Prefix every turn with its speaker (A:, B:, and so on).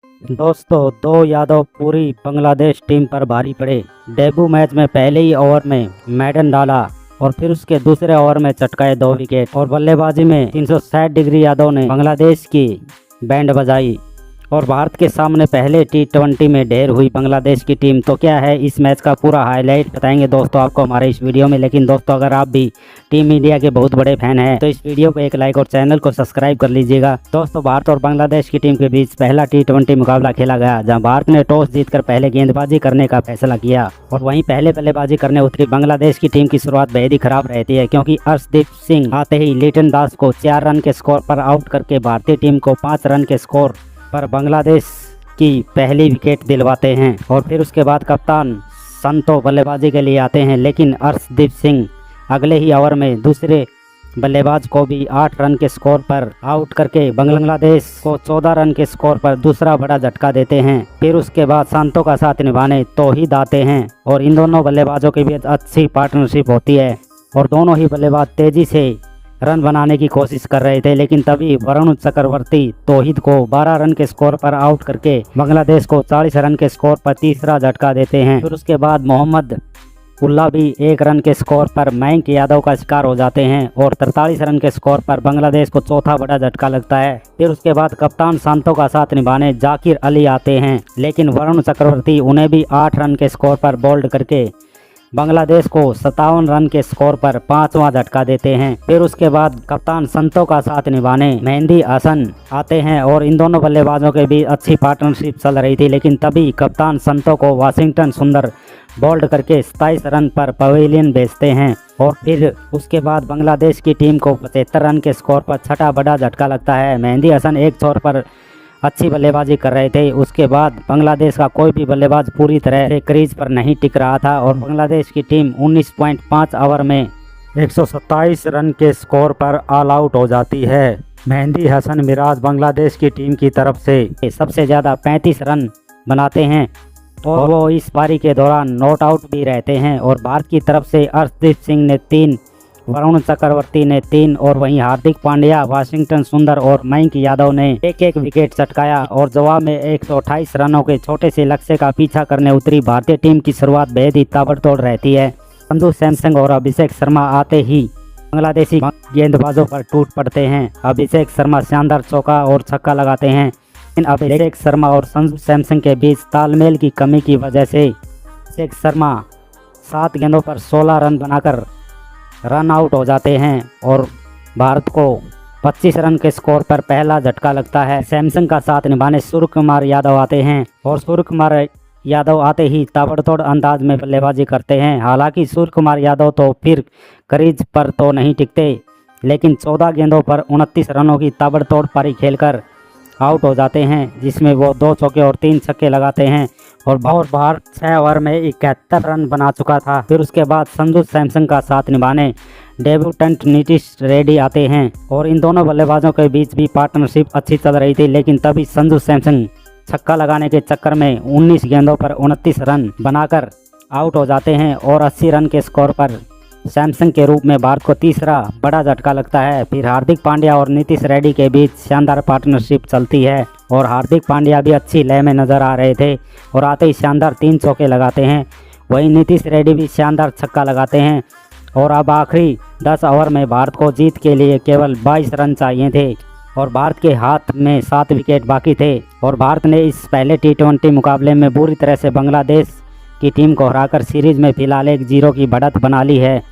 A: दोस्तों, दो यादव पूरी बांग्लादेश टीम पर भारी पड़े। डेब्यू मैच में पहले ही ओवर में मेडन डाला और फिर उसके दूसरे ओवर में चटकाए 2 विकेट और बल्लेबाजी में 360 डिग्री यादव ने बांग्लादेश की बैंड बजाई और भारत के सामने पहले T20 में ढेर हुई बांग्लादेश की टीम। तो क्या है इस मैच का पूरा हाईलाइट बताएंगे दोस्तों आपको हमारे इस वीडियो में। लेकिन दोस्तों, अगर आप भी टीम इंडिया के बहुत बड़े फैन हैं तो इस वीडियो को एक लाइक और चैनल को सब्सक्राइब कर लीजिएगा। दोस्तों, भारत और बांग्लादेश की टीम के बीच पहला T20 मुकाबला खेला गया, जहाँ भारत ने टॉस जीतकर पहले गेंदबाजी करने का फैसला किया और वहीं पहले बल्लेबाजी करने उतरी बांग्लादेश की टीम की शुरुआत बेहद ही खराब रहती है, क्योंकि अर्शदीप सिंह आते ही लिटन दास को 4 रन के स्कोर पर आउट करके भारतीय टीम को 5 रन के स्कोर पर बांग्लादेश की पहली विकेट दिलवाते हैं। और फिर उसके बाद कप्तान संतो बल्लेबाजी के लिए आते हैं, लेकिन अर्शदीप सिंह अगले ही ओवर में दूसरे बल्लेबाज को भी 8 रन के स्कोर पर आउट करके बांग्लादेश को 14 रन के स्कोर पर दूसरा बड़ा झटका देते हैं। फिर उसके बाद संतो का साथ निभाने तौहीद आते हैं और इन दोनों बल्लेबाजों के बीच अच्छी पार्टनरशिप होती है और दोनों ही बल्लेबाज तेजी से रन बनाने की कोशिश कर रहे थे, लेकिन तभी वरुण चक्रवर्ती तौहीद को 12 रन के स्कोर पर आउट करके बांग्लादेश को 40 रन के स्कोर पर तीसरा झटका देते हैं। फिर उसके बाद मोहम्मद उल्ला भी 1 रन के स्कोर पर मयंक यादव का शिकार हो जाते हैं और 43 रन के स्कोर पर बांग्लादेश को चौथा बड़ा झटका लगता है। फिर उसके बाद कप्तान संतो का साथ निभाने जाकिर अली आते हैं, लेकिन वरुण चक्रवर्ती उन्हें भी 8 रन के स्कोर पर बोल्ड करके बांग्लादेश को 57 रन के स्कोर पर 5वां झटका देते हैं। फिर उसके बाद कप्तान संतो का साथ निभाने मेहंदी हसन आते हैं और इन दोनों बल्लेबाजों के बीच अच्छी पार्टनरशिप चल रही थी, लेकिन तभी कप्तान संतो को वाशिंगटन सुंदर बोल्ड करके 27 रन पर पवेलियन भेजते हैं और फिर उसके बाद बांग्लादेश की टीम को 75 रन के स्कोर पर छठा बड़ा झटका लगता है। मेहंदी हसन एक छोर पर अच्छी बल्लेबाजी कर रहे थे। उसके बाद बांग्लादेश का कोई भी बल्लेबाज पूरी तरह से क्रीज पर नहीं टिक रहा था और बांग्लादेश की टीम 19.5 ओवर में 127 रन के स्कोर पर ऑल आउट हो जाती है। मेहंदी हसन मिराज बांग्लादेश की टीम की तरफ से सबसे ज़्यादा 35 रन बनाते हैं और वो इस पारी के दौरान नॉट आउट भी रहते हैं। और भारत की तरफ से अर्शदीप सिंह ने 3, वरुण चक्रवर्ती ने 3 और वहीं हार्दिक पांड्या, वाशिंगटन सुंदर और मयंक यादव ने एक विकेट चटकाया और जवाब में 128 रनों के छोटे से लक्ष्य का पीछा करने उतरी भारतीय टीम की शुरुआत बेहद ही ताबड़तोड़ रहती है। संजू सैमसन और अभिषेक शर्मा आते ही बांग्लादेशी गेंदबाजों पर टूट पड़ते हैं। अभिषेक शर्मा शानदार चौका और छक्का लगाते हैं, लेकिन अभिषेक शर्मा और संजू सैमसन के बीच तालमेल की कमी की वजह से अभिषेक शर्मा 7 गेंदों पर 16 रन बनाकर रन आउट हो जाते हैं और भारत को 25 रन के स्कोर पर पहला झटका लगता है। सैमसन का साथ निभाने सूर्य कुमार यादव आते हैं और सूर्य कुमार यादव आते ही ताबड़तोड़ अंदाज में बल्लेबाजी करते हैं। हालांकि सूर्य कुमार यादव तो फिर क्रीज पर तो नहीं टिकते, लेकिन 14 गेंदों पर 29 रनों की ताबड़तोड़ पारी खेलकर आउट हो जाते हैं, जिसमें वो 2 चौके और 3 छक्के लगाते हैं और भारत 6 ओवर में 71 रन बना चुका था। फिर उसके बाद संजू सैमसन का साथ निभाने डेब्यूटेंट नीतीश रेड्डी आते हैं और इन दोनों बल्लेबाजों के बीच भी पार्टनरशिप अच्छी चल रही थी, लेकिन तभी संजू सैमसन छक्का लगाने के चक्कर में 19 गेंदों पर 29 रन बनाकर आउट हो जाते हैं और 80 रन के स्कोर पर सैमसन के रूप में भारत को तीसरा बड़ा झटका लगता है। फिर हार्दिक पांड्या और नीतीश रेड्डी के बीच शानदार पार्टनरशिप चलती है और हार्दिक पांड्या भी अच्छी लय में नजर आ रहे थे और आते ही शानदार 3 चौके लगाते हैं। वहीं नीतीश रेड्डी भी शानदार छक्का लगाते हैं और अब आखिरी 10 ओवर में भारत को जीत के लिए केवल 22 रन चाहिए थे और भारत के हाथ में 7 विकेट बाकी थे और भारत ने इस पहले T20 मुकाबले में बुरी तरह से बांग्लादेश की टीम को हराकर सीरीज में फिलहाल 1-0 की बढ़त बना ली है।